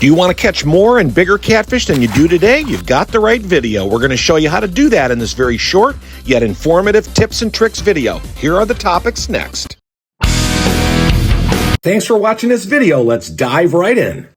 Do you want to catch more and bigger catfish than you do today? You've got the right video. We're going to show you how to do that in this very short yet informative tips and tricks video. Here are the topics next. Thanks for watching this video. Let's dive right in.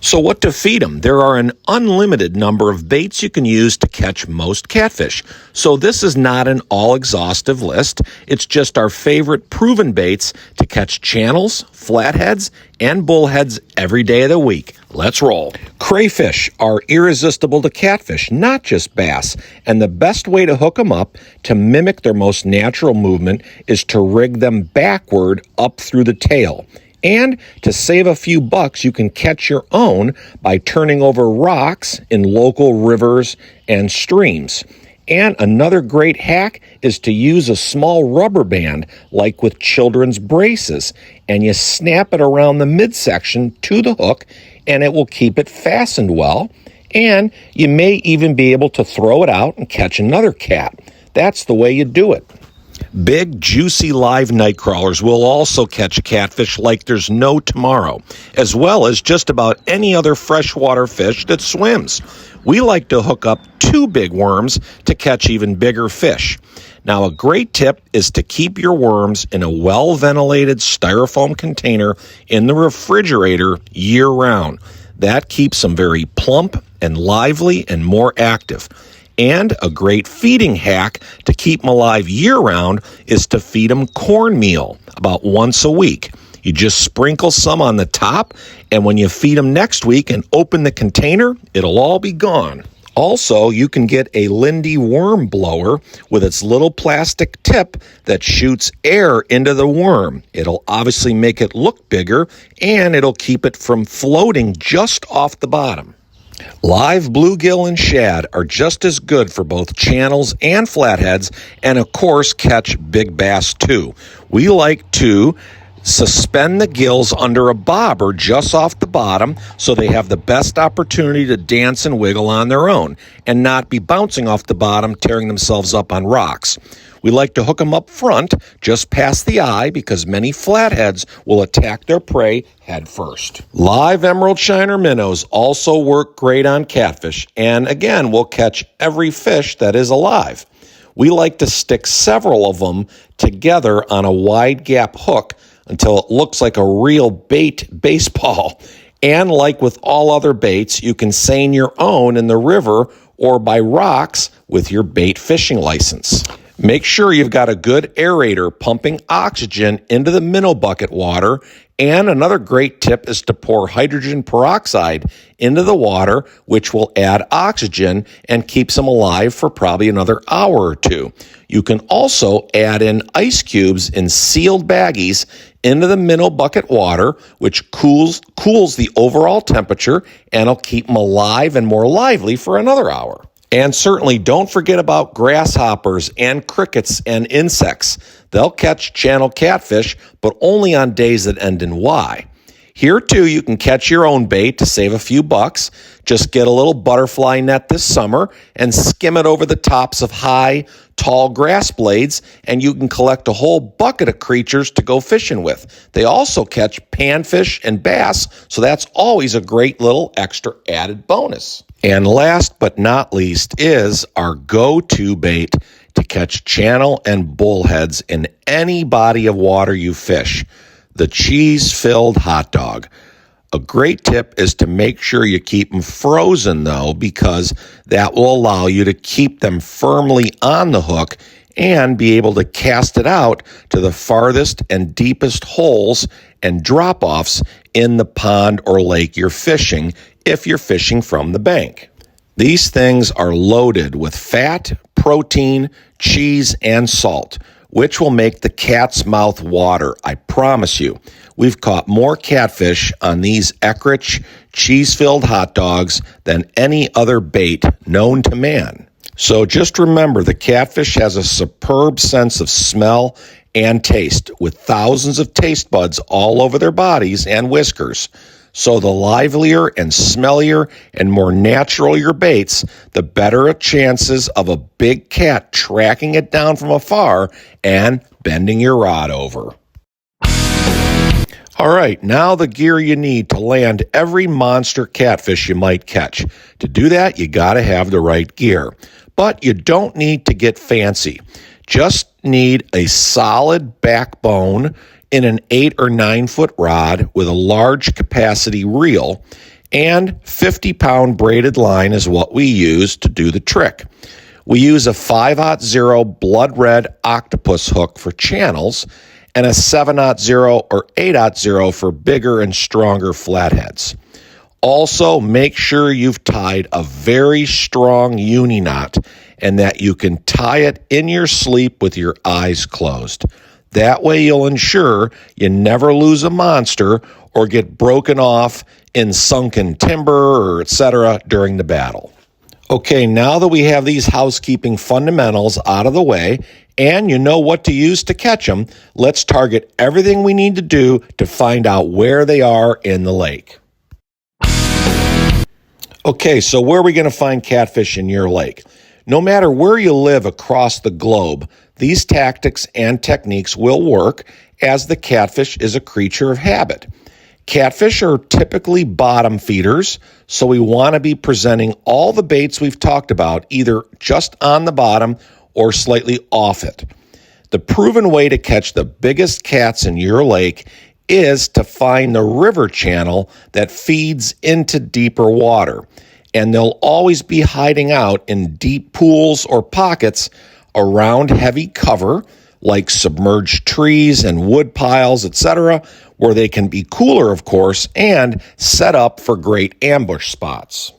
So what to feed them? There are an unlimited number of baits you can use to catch most catfish. So this is not an all-exhaustive list. It's just our favorite proven baits to catch channels, flatheads, and bullheads every day of the week. Let's roll. Crayfish are irresistible to catfish, not just bass. And the best way to hook them up to mimic their most natural movement is to rig them backward up through the tail. And to save a few bucks, you can catch your own by turning over rocks in local rivers and streams. And another great hack is to use a small rubber band, like with children's braces, and you snap it around the midsection to the hook, and it will keep it fastened well. And you may even be able to throw it out and catch another cat. That's the way you do it. Big, juicy live night crawlers will also catch catfish like there's no tomorrow, as well as just about any other freshwater fish that swims. We like to hook up 2 big worms to catch even bigger fish. Now, a great tip is to keep your worms in a well-ventilated styrofoam container in the refrigerator year-round. That keeps them very plump and lively and more active. And a great feeding hack to keep them alive year-round is to feed them cornmeal about once a week. You just sprinkle some on the top, and when you feed them next week and open the container, it'll all be gone. Also, you can get a Lindy worm blower with its little plastic tip that shoots air into the worm. It'll obviously make it look bigger, and it'll keep it from floating just off the bottom. Live bluegill and shad are just as good for both channels and flatheads, and of course catch big bass too. We like to suspend the gills under a bobber just off the bottom so they have the best opportunity to dance and wiggle on their own and not be bouncing off the bottom, tearing themselves up on rocks. We like to hook them up front, just past the eye, because many flatheads will attack their prey head first. Live emerald shiner minnows also work great on catfish, and again, will catch every fish that is alive. We like to stick several of them together on a wide gap hook until it looks like a real bait baseball. And like with all other baits, you can seine your own in the river or by rocks with your bait fishing license. Make sure you've got a good aerator pumping oxygen into the minnow bucket water. And another great tip is to pour hydrogen peroxide into the water, which will add oxygen and keeps them alive for probably another hour or two. You can also add in ice cubes in sealed baggies into the minnow bucket water, which cools the overall temperature and will keep them alive and more lively for another hour. And certainly don't forget about grasshoppers and crickets and insects. They'll catch channel catfish, but only on days that end in Y. Here, too, you can catch your own bait to save a few bucks. Just get a little butterfly net this summer and skim it over the tops of high, tall grass blades, and you can collect a whole bucket of creatures to go fishing with. They also catch panfish and bass, so that's always a great little extra added bonus. And last but not least is our go-to bait to catch channel and bullheads in any body of water you fish: the cheese-filled hot dog. A great tip is to make sure you keep them frozen, though, because that will allow you to keep them firmly on the hook and be able to cast it out to the farthest and deepest holes and drop-offs in the pond or lake you're fishing if you're fishing from the bank. These things are loaded with fat, protein, cheese, and salt, which will make the cat's mouth water, I promise you. We've caught more catfish on these Eckrich cheese-filled hot dogs than any other bait known to man. So just remember, the catfish has a superb sense of smell and taste, with thousands of taste buds all over their bodies and whiskers. So the livelier and smellier and more natural your baits, the better chances of a big cat tracking it down from afar and bending your rod over. All right, now the gear you need to land every monster catfish you might catch. To do that, you got to have the right gear. But you don't need to get fancy. Just need a solid backbone in an 8 or 9 foot rod with a large capacity reel, and 50-pound braided line is what we use to do the trick. We use a 5/0 blood red octopus hook for channels and a 7/0 or 8/0 for bigger and stronger flatheads. Also, make sure you've tied a very strong uni knot and that you can tie it in your sleep with your eyes closed. That way you'll ensure you never lose a monster or get broken off in sunken timber or etc. during the battle. Okay, now that we have these housekeeping fundamentals out of the way and you know what to use to catch them, let's target everything we need to do to find out where they are in the lake. Okay, so where are we going to find catfish in your lake? No matter where you live across the globe, these tactics and techniques will work, as the catfish is a creature of habit. Catfish are typically bottom feeders, so we want to be presenting all the baits we've talked about either just on the bottom or slightly off it. The proven way to catch the biggest cats in your lake is to find the river channel that feeds into deeper water, and they'll always be hiding out in deep pools or pockets around heavy cover like submerged trees and wood piles, etc., where they can be cooler, of course, and set up for great ambush spots.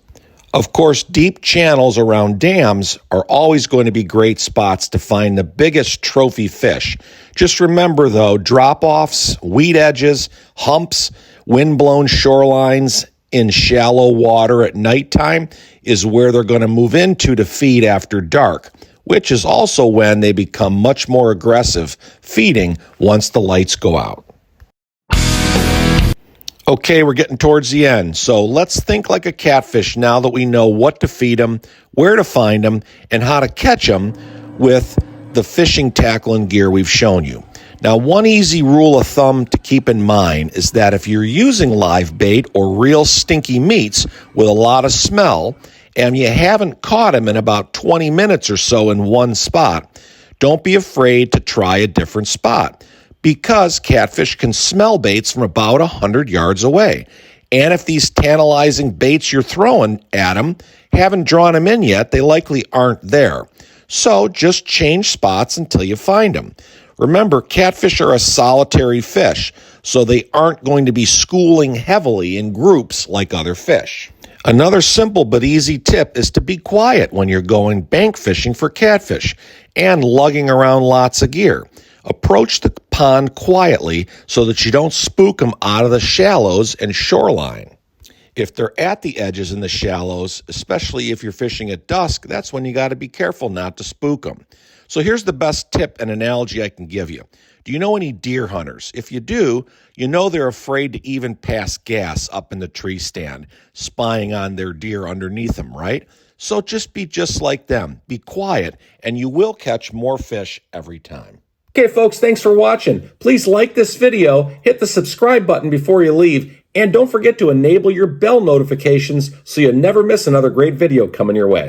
Of course, deep channels around dams are always going to be great spots to find the biggest trophy fish. Just remember, though, drop-offs, weed edges, humps, wind-blown shorelines in shallow water at nighttime is where they're going to move into to feed after dark, which is also when they become much more aggressive feeding once the lights go out. Okay, we're getting towards the end, so let's think like a catfish now that we know what to feed them, where to find them, and how to catch them with the fishing tackle and gear we've shown you. Now, one easy rule of thumb to keep in mind is that if you're using live bait or real stinky meats with a lot of smell, and you haven't caught them in about 20 minutes or so in one spot, don't be afraid to try a different spot, because catfish can smell baits from about 100 yards away. And if these tantalizing baits you're throwing at them haven't drawn them in yet, they likely aren't there. So just change spots until you find them. Remember, catfish are a solitary fish, so they aren't going to be schooling heavily in groups like other fish. Another simple but easy tip is to be quiet when you're going bank fishing for catfish and lugging around lots of gear. Approach the pond quietly so that you don't spook them out of the shallows and shoreline. If they're at the edges in the shallows, especially if you're fishing at dusk, that's when you got to be careful not to spook them. So here's the best tip and analogy I can give you. Do you know any deer hunters? If you do, you know they're afraid to even pass gas up in the tree stand, spying on their deer underneath them, right? So just be just like them. Be quiet, and you will catch more fish every time. Okay, folks, thanks for watching. Please like this video, hit the subscribe button before you leave, and don't forget to enable your bell notifications so you never miss another great video coming your way.